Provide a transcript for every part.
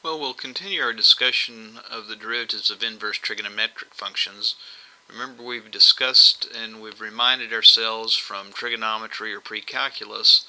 Well, we'll continue our discussion of the derivatives of inverse trigonometric functions. Remember, we've discussed and we've reminded ourselves from trigonometry or pre-calculus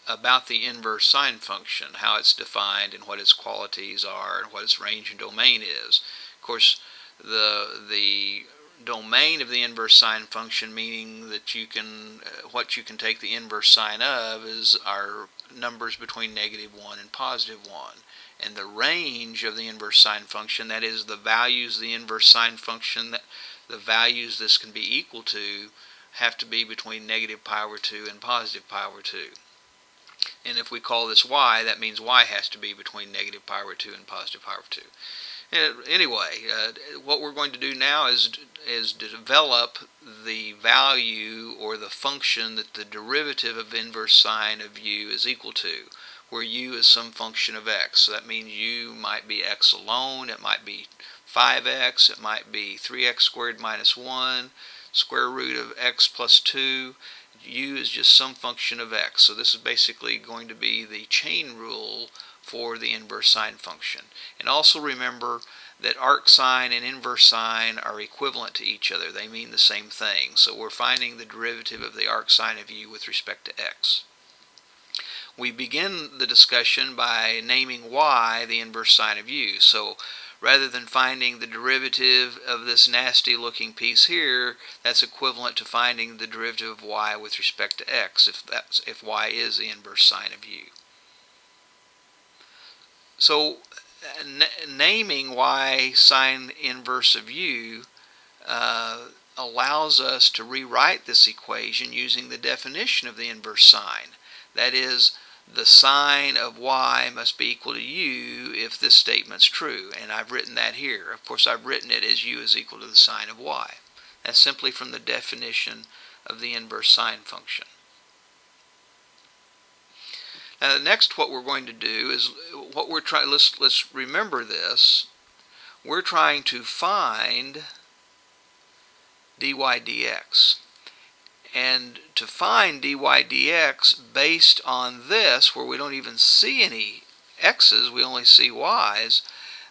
about the inverse sine function, how it's defined and what its qualities are and what its range and domain is. Of course, the domain of the inverse sine function, meaning that you can what you can take the inverse sine of, is our numbers between -1 and +1. And the range of the inverse sine function, that is the values of the inverse sine function, the values this can be equal to, have to be between -pi/2 and +pi/2. And if we call this y, that means y has to be between -pi/2 and +pi/2. Anyway, what we're going to do now is develop the value or the function that the derivative of inverse sine of u is equal to, where u is some function of x. So that means u might be x alone, it might be 5x, it might be 3x squared minus 1, square root of x plus 2. U is just some function of x. So this is basically going to be the chain rule for the inverse sine function. And also remember that arc sine and inverse sine are equivalent to each other. They mean the same thing. So we're finding the derivative of the arc sine of u with respect to x. We begin the discussion by naming y the inverse sine of u. So rather than finding the derivative of this nasty looking piece here, that's equivalent to finding the derivative of y with respect to x, if y is the inverse sine of u. So naming y sine inverse of u allows us to rewrite this equation using the definition of the inverse sine. That is, the sine of y must be equal to u if this statement's true, and I've written that here. Of course, I've written it as u is equal to the sine of y. That's simply from the definition of the inverse sine function. Now, next, what we're going to do is what we're trying. Let's remember this. We're trying to find dy dx. And to find dy dx based on this, where we don't even see any x's, we only see y's,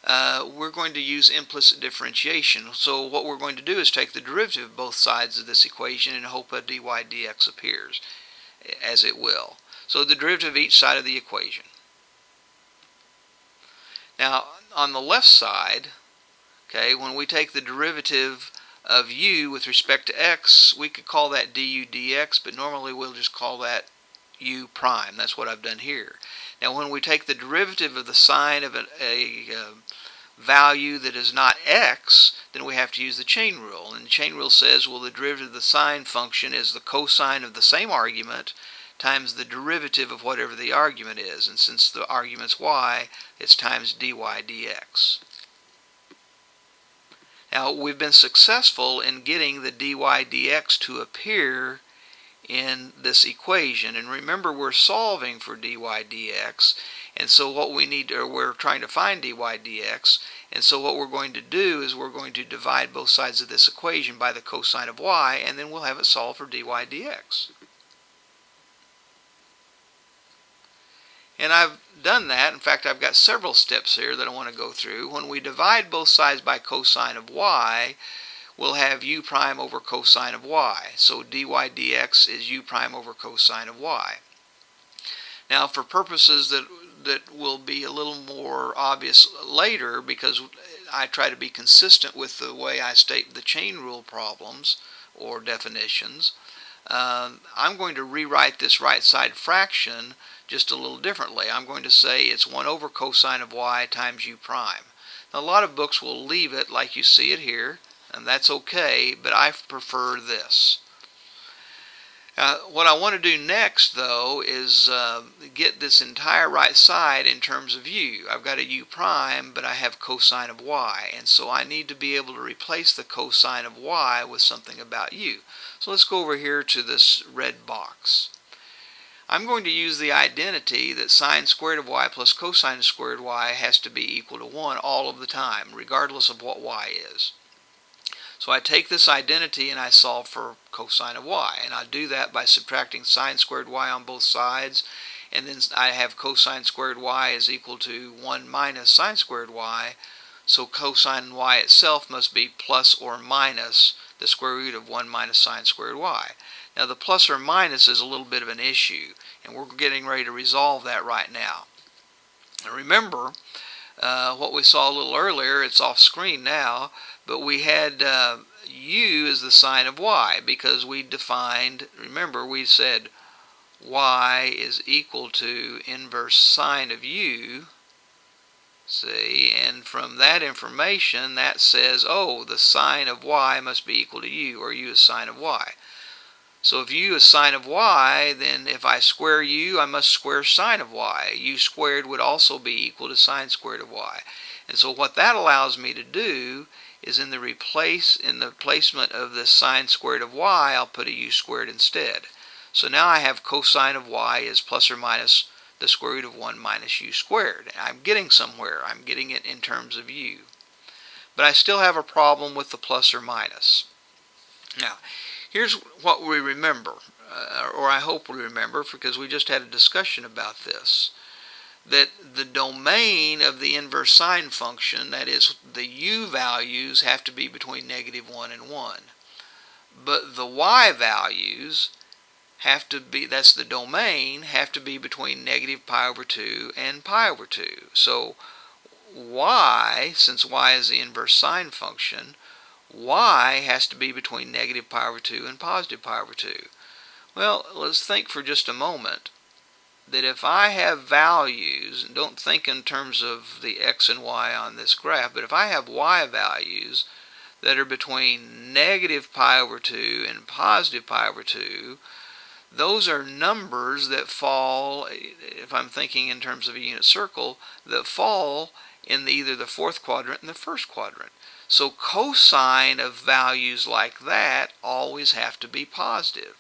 we're going to use implicit differentiation. So what we're going to do is take the derivative of both sides of this equation and hope a dy dx appears, as it will. So the derivative of each side of the equation. Now, on the left side, okay, when we take the derivative of u with respect to x, we could call that du dx, but normally we'll just call that u prime. That's what I've done here. Now, when we take the derivative of the sine of a value that is not x, then we have to use the chain rule. And the chain rule says, well, the derivative of the sine function is the cosine of the same argument times the derivative of whatever the argument is. And since the argument's y, it's times dy dx. Now, we've been successful in getting the dy dx to appear in this equation. And remember, we're solving for dy dx. And so what we need, or we're trying to find dy dx. And so what we're going to do is we're going to divide both sides of this equation by the cosine of y, and then we'll have it solved for dy dx. And I've done that. In fact, I've got several steps here that I want to go through. When we divide both sides by cosine of y, we'll have u prime over cosine of y. So dy dx is u prime over cosine of y. Now, for purposes that will be a little more obvious later, because I try to be consistent with the way I state the chain rule problems or definitions, I'm going to rewrite this right side fraction just a little differently. I'm going to say it's 1 over cosine of y times u prime. Now, a lot of books will leave it like you see it here, and that's okay, but I prefer this. What I want to do next, though, is get this entire right side in terms of u. I've got a u prime, but I have cosine of y, and so I need to be able to replace the cosine of y with something about u. So let's go over here to this red box. I'm going to use the identity that sine squared of y plus cosine squared y has to be equal to 1 all of the time, regardless of what y is. So I take this identity and I solve for cosine of y, and I do that by subtracting sine squared y on both sides and then I have cosine squared y is equal to 1 minus sine squared y, so cosine y itself must be plus or minus the square root of 1 minus sine squared y. Now the plus or minus is a little bit of an issue, and we're getting ready to resolve that right now. Now remember, what we saw a little earlier, it's off screen now, but we had u as the sine of y, because we defined, remember we said y is equal to inverse sine of u, see, and from that information that says, oh, the sine of y must be equal to u, or u is sine of y. So if u is sine of y, then if I square u, I must square sine of y. U squared would also be equal to sine squared of y. And so what that allows me to do is in the placement of the sine squared of y, I'll put a u squared instead. So now I have cosine of y is plus or minus the square root of 1 minus u squared. I'm getting somewhere. I'm getting it in terms of u. But I still have a problem with the plus or minus. Now, here's what we remember, or I hope we remember, because we just had a discussion about this, that the domain of the inverse sine function, that is, the u values, have to be between -1 and 1. But the y values have to be, that's the domain, have to be between -pi/2 and pi/2. So y, since y is the inverse sine function, y has to be between -pi/2 and +pi/2. Well, let's think for just a moment that if I have values, and don't think in terms of the x and y on this graph, but if I have y values that are between -pi/2 and +pi/2, those are numbers that fall, if I'm thinking in terms of a unit circle, that fall in either the fourth quadrant and the first quadrant. So cosine of values like that always have to be positive.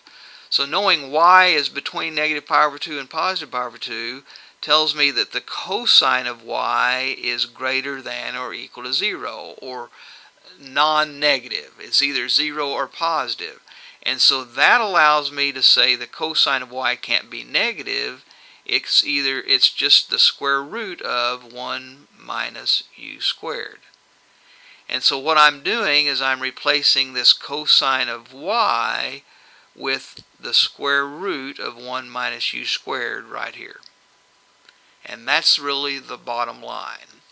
So knowing y is between -pi/2 and +pi/2 tells me that the cosine of y is greater than or equal to 0, or non-negative. It's either 0 or positive. And so that allows me to say the cosine of y can't be negative. It's just the square root of 1 minus u squared. And so what I'm doing is I'm replacing this cosine of y with the square root of 1 minus u squared right here. And that's really the bottom line.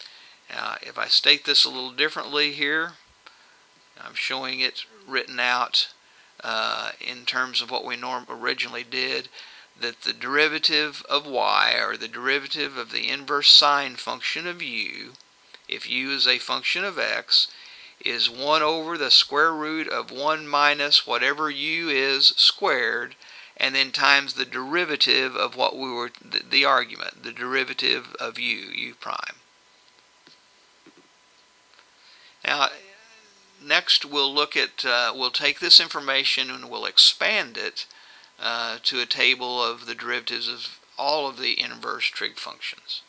Now, if I state this a little differently here, I'm showing it written out in terms of what we originally did, that the derivative of y, or the derivative of the inverse sine function of u, if u is a function of x, is 1 over the square root of 1 minus whatever u is squared, and then times the derivative of what we were, the argument, the derivative of u prime. Now, next we'll look at, we'll take this information and we'll expand it to a table of the derivatives of all of the inverse trig functions.